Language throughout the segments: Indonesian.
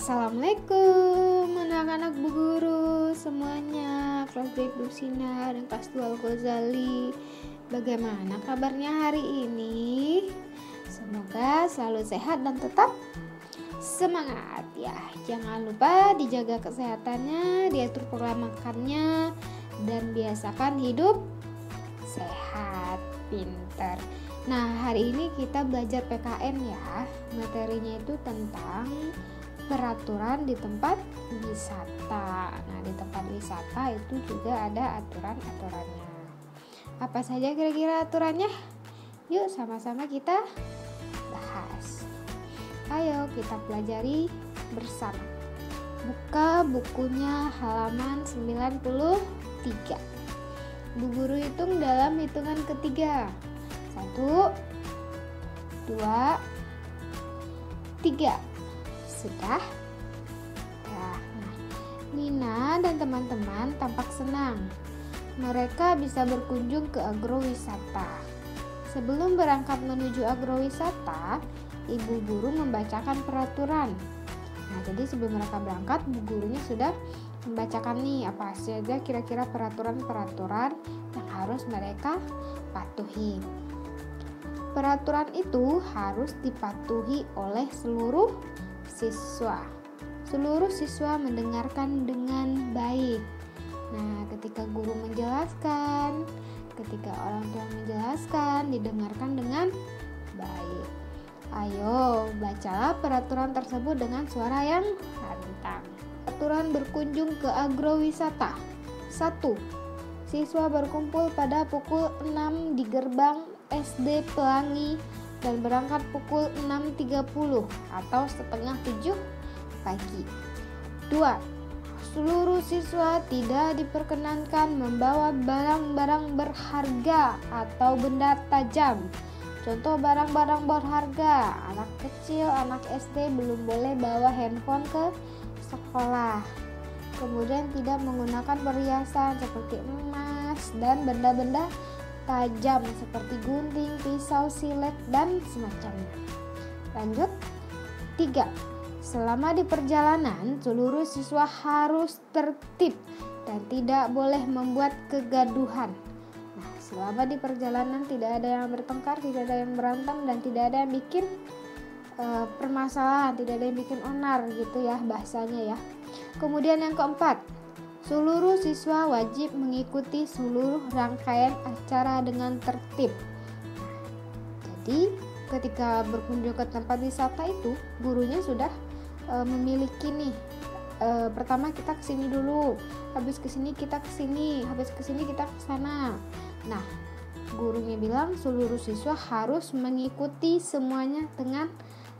Assalamualaikum anak-anak Bu Guru semuanya, kelas B Dusina dan kelas 2 Al-Ghazali. Bagaimana kabarnya hari ini? Semoga selalu sehat dan tetap semangat ya. Jangan lupa dijaga kesehatannya, diatur pola makannya, dan biasakan hidup sehat, pintar. Nah, hari ini kita belajar PKN ya. Materinya itu tentang peraturan di tempat wisata. Nah, di tempat wisata itu juga ada aturan-aturannya. Apa saja kira-kira aturannya? Yuk sama-sama kita bahas. Ayo kita pelajari bersama. Buka bukunya halaman 93. Bu Guru hitung dalam hitungan ketiga. 1, 2, 3. Sudah? Ya. Nah, Nina dan teman-teman tampak senang. Mereka bisa berkunjung ke agrowisata. Sebelum berangkat menuju agrowisata, ibu guru membacakan peraturan. Nah, jadi sebelum mereka berangkat, bu gurunya sudah membacakan nih apa saja kira-kira peraturan-peraturan yang harus mereka patuhi. Peraturan itu harus dipatuhi oleh seluruh siswa. Seluruh siswa mendengarkan dengan baik. Nah, ketika guru menjelaskan, ketika orang tua menjelaskan, didengarkan dengan baik. Ayo, bacalah peraturan tersebut dengan suara yang lantang. Peraturan berkunjung ke agrowisata. 1. Siswa berkumpul pada pukul 6 di gerbang SD Pelangi dan berangkat pukul 6.30 atau setengah 7 pagi. 2. Seluruh siswa tidak diperkenankan membawa barang-barang berharga atau benda tajam. Contoh barang-barang berharga, anak kecil, anak SD belum boleh bawa handphone ke sekolah. Kemudian tidak menggunakan perhiasan seperti emas dan benda-benda tajam seperti gunting, pisau, silet, dan semacamnya. Lanjut. 3. Selama di perjalanan, seluruh siswa harus tertib dan tidak boleh membuat kegaduhan. Nah, selama di perjalanan tidak ada yang bertengkar, tidak ada yang berantem, dan tidak ada yang bikin permasalahan, tidak ada yang bikin onar gitu ya bahasanya ya. Kemudian yang keempat, seluruh siswa wajib mengikuti seluruh rangkaian acara dengan tertib. Jadi ketika berkunjung ke tempat wisata itu, gurunya sudah memiliki nih. Pertama kita kesini dulu, habis kesini kita kesini, habis kesini kita kesana. Nah, gurunya bilang seluruh siswa harus mengikuti semuanya dengan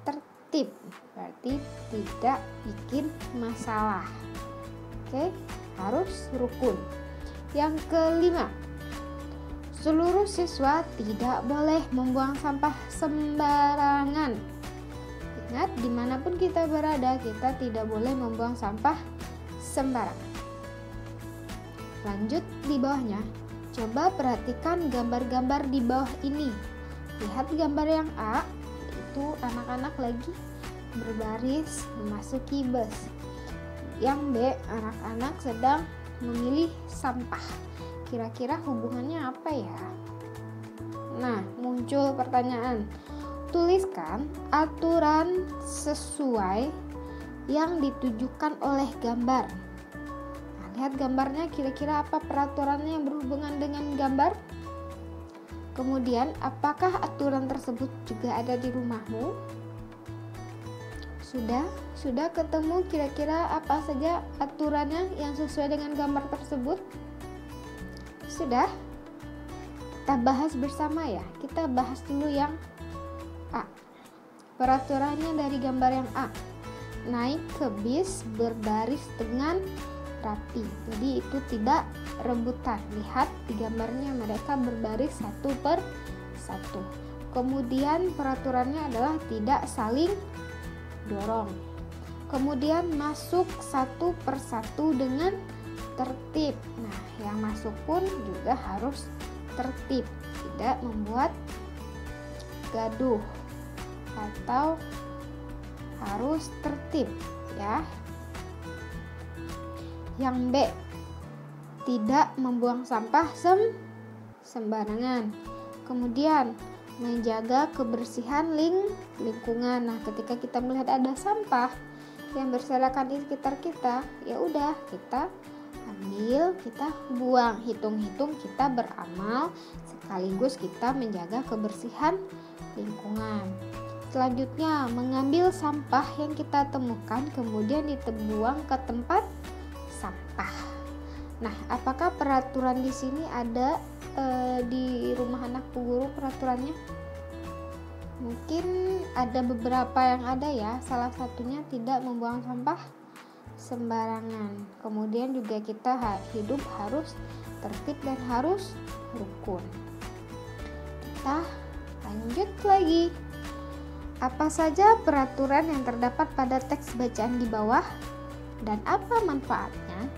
tertib. Berarti tidak bikin masalah. Oke? Harus rukun. Yang kelima, seluruh siswa tidak boleh membuang sampah sembarangan. Ingat, dimanapun kita berada, kita tidak boleh membuang sampah sembarangan. Lanjut di bawahnya, coba perhatikan gambar-gambar di bawah ini. Lihat gambar yang A, itu anak-anak lagi berbaris memasuki bus. Yang B, anak-anak sedang memilih sampah. Kira-kira hubungannya apa ya? Nah, muncul pertanyaan. Tuliskan aturan sesuai yang ditujukan oleh gambar. Nah, lihat gambarnya, kira-kira apa peraturannya yang berhubungan dengan gambar? Kemudian, apakah aturan tersebut juga ada di rumahmu? Sudah ketemu kira-kira apa saja aturannya yang sesuai dengan gambar tersebut? Sudah? Kita bahas bersama ya. Kita bahas dulu yang A. Peraturannya dari gambar yang A. Naik ke bis berbaris dengan rapi. Jadi itu tidak rebutan. Lihat di gambarnya mereka berbaris satu per satu. Kemudian peraturannya adalah tidak saling dorong. Kemudian masuk satu persatu dengan tertib. Nah, yang masuk pun juga harus tertib, tidak membuat gaduh atau harus tertib. ya. Yang B, tidak membuang sampah sembarangan. Kemudian menjaga kebersihan lingkungan. Nah, ketika kita melihat ada sampah yang berserakan di sekitar kita, ya udah kita ambil, kita buang. Hitung-hitung kita beramal sekaligus kita menjaga kebersihan lingkungan. Selanjutnya, mengambil sampah yang kita temukan kemudian dibuang ke tempat sampah. Nah, apakah peraturan di sini ada di rumah anak Bu Guru peraturannya? Mungkin ada beberapa yang ada ya. Salah satunya tidak membuang sampah sembarangan. Kemudian juga kita hidup harus tertib dan harus rukun. Kita lanjut lagi. Apa saja peraturan yang terdapat pada teks bacaan di bawah dan apa manfaatnya?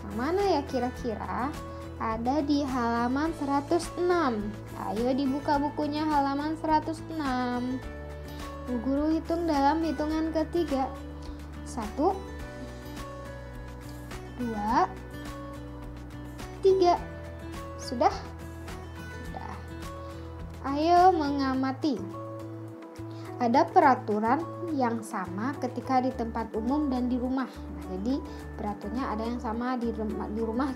Yang mana ya kira-kira? Ada di halaman 106. Ayo dibuka bukunya halaman 106. Bu Guru hitung dalam hitungan ketiga. 1, 2, 3. Sudah? Sudah. Ayo mengamati. Ada peraturan yang sama ketika di tempat umum dan di rumah. Nah, jadi peraturannya ada yang sama di rumah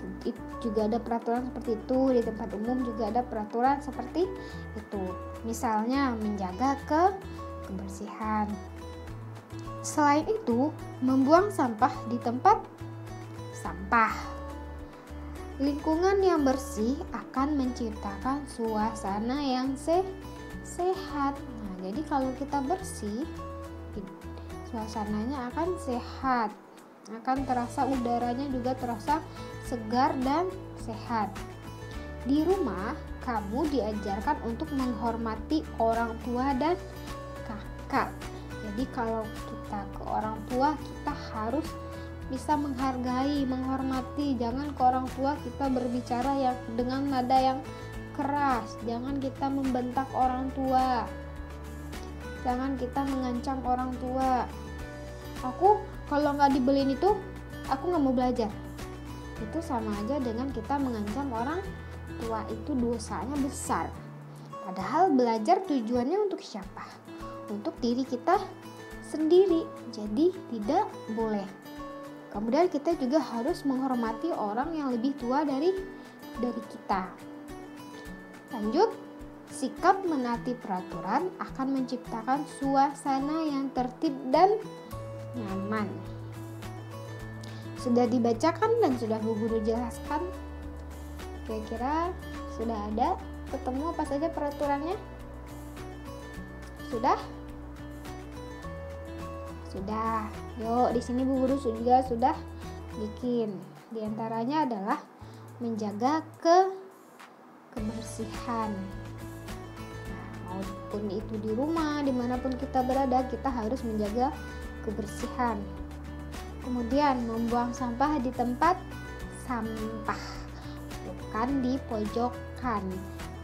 juga ada peraturan seperti itu, di tempat umum juga ada peraturan seperti itu. Misalnya menjaga kebersihan. Selain itu, membuang sampah di tempat sampah. Lingkungan yang bersih akan menciptakan suasana yang sehat. Nah, jadi kalau kita bersih, suasananya akan sehat, akan terasa udaranya juga terasa segar dan sehat. Di rumah, kamu diajarkan untuk menghormati orang tua dan kakak. Jadi kalau kita ke orang tua, kita harus bisa menghargai, menghormati. Jangan ke orang tua kita berbicara yang dengan nada yang keras. Jangan kita membentak orang tua. Jangan kita mengancam orang tua. Aku kalau nggak dibeliin itu, aku nggak mau belajar. Itu sama aja dengan kita mengancam orang tua, itu dosanya besar. Padahal belajar tujuannya untuk siapa? Untuk diri kita sendiri. Jadi tidak boleh. Kemudian kita juga harus menghormati orang yang lebih tua dari kita. Lanjut, sikap menaati peraturan akan menciptakan suasana yang tertib dan nyaman. Sudah dibacakan dan sudah Bu Guru jelaskan. Kira-kira sudah ada ketemu apa saja peraturannya? Sudah? Sudah. Yuk, di sini Bu Guru juga sudah bikin. Di antaranya adalah menjaga kebersihan. Nah, maupun itu di rumah, dimanapun kita berada, kita harus menjaga kebersihan. Kemudian membuang sampah di tempat sampah, bukan di pojokan,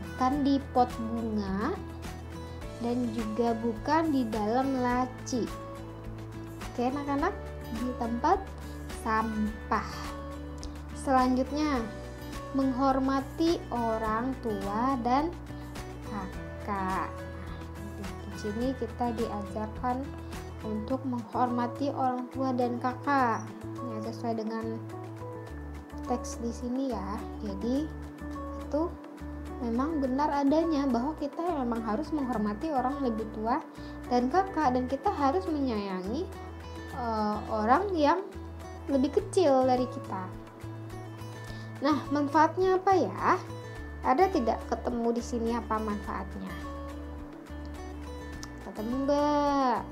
bukan di pot bunga, dan juga bukan di dalam laci. Oke anak-anak, di tempat sampah. Selanjutnya, menghormati orang tua dan kakak. Di sini kita diajarkan untuk menghormati orang tua dan kakak. Ya, sesuai dengan teks di sini ya. Jadi itu memang benar adanya bahwa kita memang harus menghormati orang lebih tua dan kakak, dan kita harus menyayangi orang yang lebih kecil dari kita. Nah, manfaatnya apa ya? Ada tidak ketemu di sini apa manfaatnya? Ketemu enggak?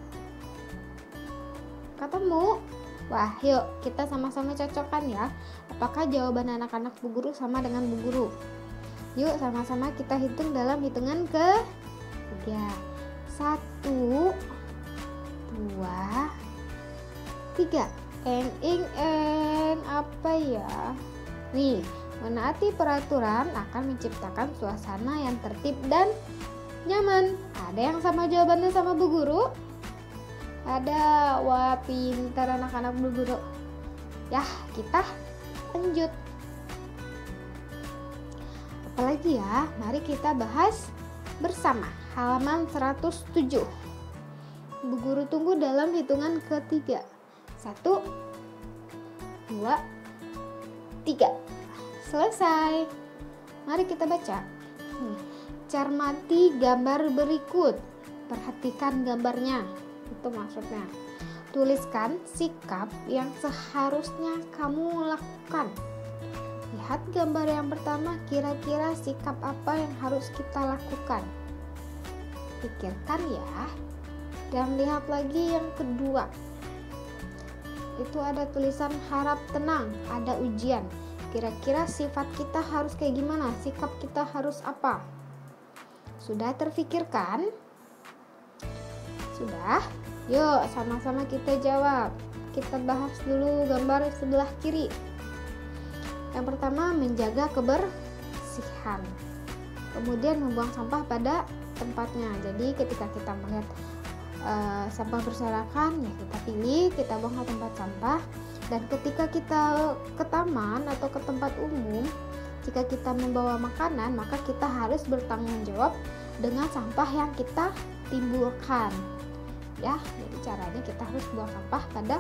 Ketemu? Wah, yuk kita sama-sama cocokkan ya. Apakah jawaban anak-anak Bu Guru sama dengan Bu Guru? Yuk sama-sama kita hitung dalam hitungan ke-3. 1, 2, 3. Apa ya? Nih, menaati peraturan akan menciptakan suasana yang tertib dan nyaman. Ada yang sama jawabannya sama Bu Guru? Ada. Wah, pintar anak-anak Bu Guru. Ya, kita lanjut. Apalagi ya? Mari kita bahas bersama. Halaman 107. Bu Guru tunggu dalam hitungan ketiga. 1, 2, 3. Selesai. Mari kita baca. Cermati gambar berikut. Perhatikan gambarnya. Itu maksudnya. Tuliskan sikap yang seharusnya kamu lakukan. Lihat gambar yang pertama, kira-kira sikap apa yang harus kita lakukan. Pikirkan ya. Dan lihat lagi yang kedua. Itu ada tulisan harap tenang, ada ujian. Kira-kira sifat kita harus kayak gimana? Sikap kita harus apa? Sudah terfikirkan? Sudah? Yuk sama-sama kita jawab. Kita bahas dulu gambar sebelah kiri. Yang pertama, menjaga kebersihan. Kemudian membuang sampah pada tempatnya. Jadi ketika kita melihat sampah berserakan, ya kita pilih, kita buang ke tempat sampah. Dan ketika kita ke taman atau ke tempat umum, jika kita membawa makanan, maka kita harus bertanggung jawab dengan sampah yang kita timbulkan. Ya, jadi caranya kita harus buang sampah pada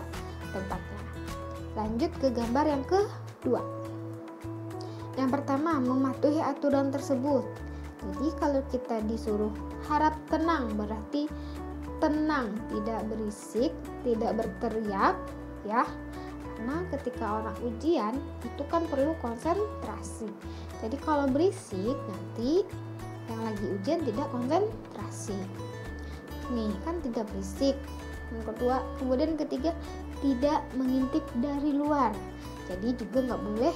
tempatnya. Lanjut ke gambar yang kedua. Yang pertama, mematuhi aturan tersebut. Jadi kalau kita disuruh harap tenang, berarti tenang, tidak berisik, tidak berteriak, ya. Karena ketika orang ujian itu kan perlu konsentrasi. Jadi kalau berisik nanti yang lagi ujian tidak konsentrasi. Nih kan tidak berisik. Yang kedua, kemudian ketiga, tidak mengintip dari luar. Jadi juga nggak boleh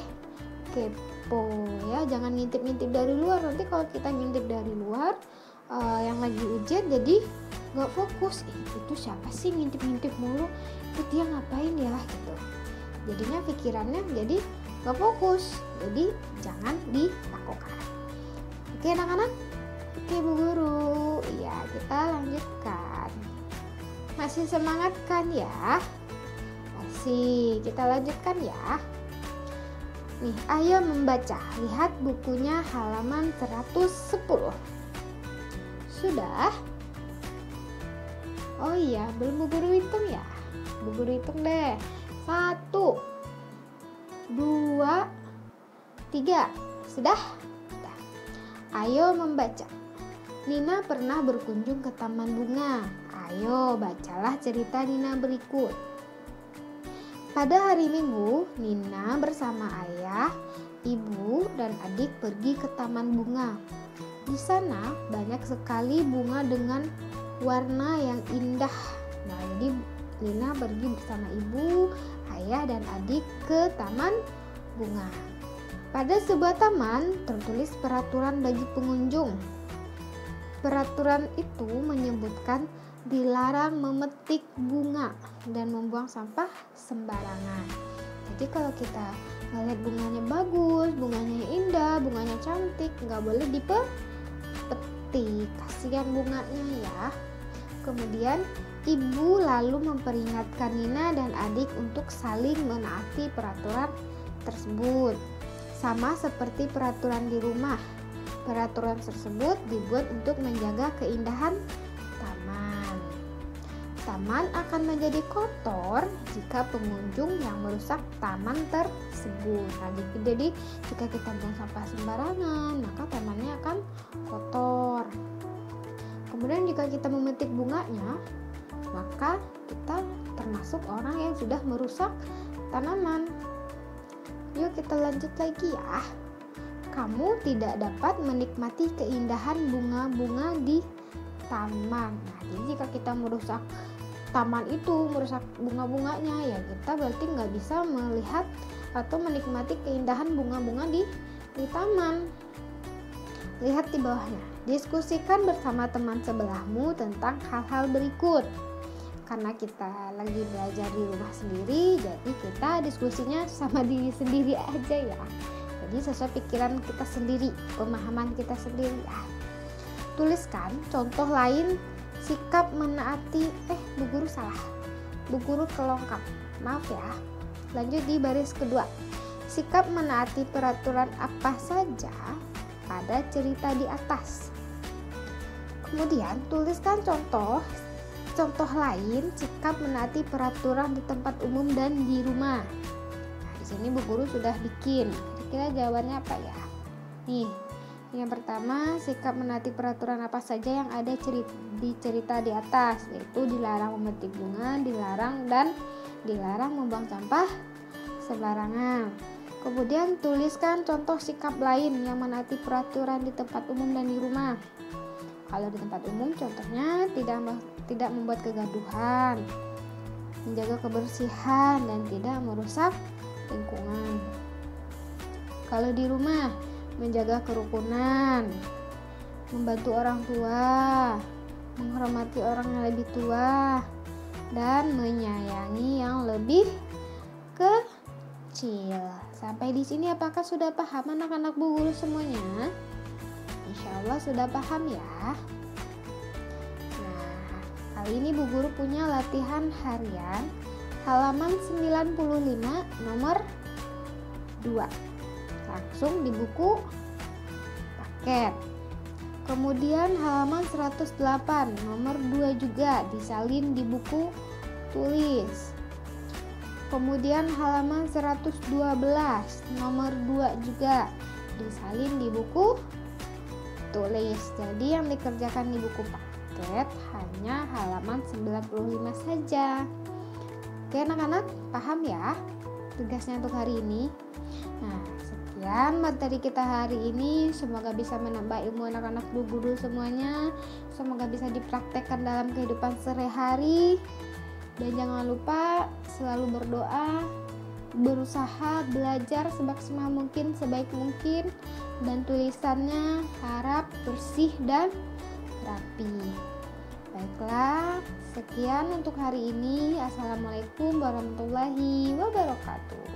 kepo ya, jangan ngintip-ngintip dari luar. Nanti kalau kita ngintip dari luar yang lagi ujian jadi nggak fokus. Itu siapa sih ngintip-ngintip mulu? Itu dia ngapain ya gitu. Jadinya pikirannya jadi nggak fokus. Jadi jangan dilakukan. Oke anak-anak? Oke Bu Guru, ya kita lanjutkan. Masih semangat kan ya? Masih, kita lanjutkan ya. Nih, ayo membaca. Lihat bukunya halaman 110. Sudah? Oh iya, belum Bu Guru hitung ya? Bu Guru hitung deh. 1, 2, 3. Sudah? Sudah. Ayo membaca. Nina pernah berkunjung ke taman bunga. Ayo bacalah cerita Nina berikut. Pada hari Minggu, Nina bersama ayah, ibu, dan adik pergi ke taman bunga. Di sana banyak sekali bunga dengan warna yang indah. Nah, jadi Nina pergi bersama ibu, ayah, dan adik ke taman bunga. Pada sebuah taman tertulis peraturan bagi pengunjung. Peraturan itu menyebutkan dilarang memetik bunga dan membuang sampah sembarangan. Jadi kalau kita melihat bunganya bagus, bunganya indah, bunganya cantik, nggak boleh dipetik. Kasihan bunganya ya. Kemudian ibu lalu memperingatkan Nina dan adik untuk saling menaati peraturan tersebut. Sama seperti peraturan di rumah. Peraturan tersebut dibuat untuk menjaga keindahan taman. Taman akan menjadi kotor jika pengunjung yang merusak taman tersebut. Nah, jadi jika kita buang sampah sembarangan, maka tamannya akan kotor. Kemudian jika kita memetik bunganya, maka kita termasuk orang yang sudah merusak tanaman. Yuk kita lanjut lagi ya. Kamu tidak dapat menikmati keindahan bunga-bunga di taman. Nah, jadi jika kita merusak taman itu, merusak bunga-bunganya, ya kita berarti nggak bisa melihat atau menikmati keindahan bunga-bunga di taman. Lihat di bawahnya. Diskusikan bersama teman sebelahmu tentang hal-hal berikut. Karena kita lagi belajar di rumah sendiri, jadi kita diskusinya sama diri sendiri aja ya. Jadi sesuai pikiran kita sendiri, pemahaman kita sendiri ya. Tuliskan contoh lain sikap menaati Bu Guru salah. Bu Guru kelongkap. Maaf ya. Lanjut di baris kedua. Sikap menaati peraturan apa saja pada cerita di atas. Kemudian tuliskan contoh lain sikap menaati peraturan di tempat umum dan di rumah. Nah, di sini Bu Guru sudah bikin. Kira-kira jawabannya apa ya? Nih, yang pertama, sikap menaati peraturan apa saja yang ada di cerita di atas, yaitu dilarang memetik bunga, dilarang membuang sampah sembarangan. Kemudian tuliskan contoh sikap lain yang menaati peraturan di tempat umum dan di rumah. Kalau di tempat umum contohnya tidak membuat kegaduhan, menjaga kebersihan dan tidak merusak lingkungan. Kalau di rumah, menjaga kerukunan, membantu orang tua, menghormati orang yang lebih tua, dan menyayangi yang lebih kecil. Sampai di sini apakah sudah paham anak-anak Bu Guru semuanya? Insya Allah sudah paham ya. Nah, kali ini Bu Guru punya latihan harian halaman 95 nomor 2. Langsung di buku paket. Kemudian halaman 108 nomor 2 juga disalin di buku tulis. Kemudian halaman 112 nomor 2 juga disalin di buku tulis. Jadi yang dikerjakan di buku paket hanya halaman 95 saja. Oke anak-anak, paham ya tugasnya untuk hari ini? Nah, sekian materi kita hari ini. Semoga bisa menambah ilmu anak-anak Bu Guru semuanya. Semoga bisa dipraktekkan dalam kehidupan sehari-hari. Dan jangan lupa selalu berdoa, berusaha belajar semaksimal mungkin, sebaik mungkin, dan tulisannya harap bersih dan rapi. Baiklah, sekian untuk hari ini. Assalamualaikum warahmatullahi wabarakatuh.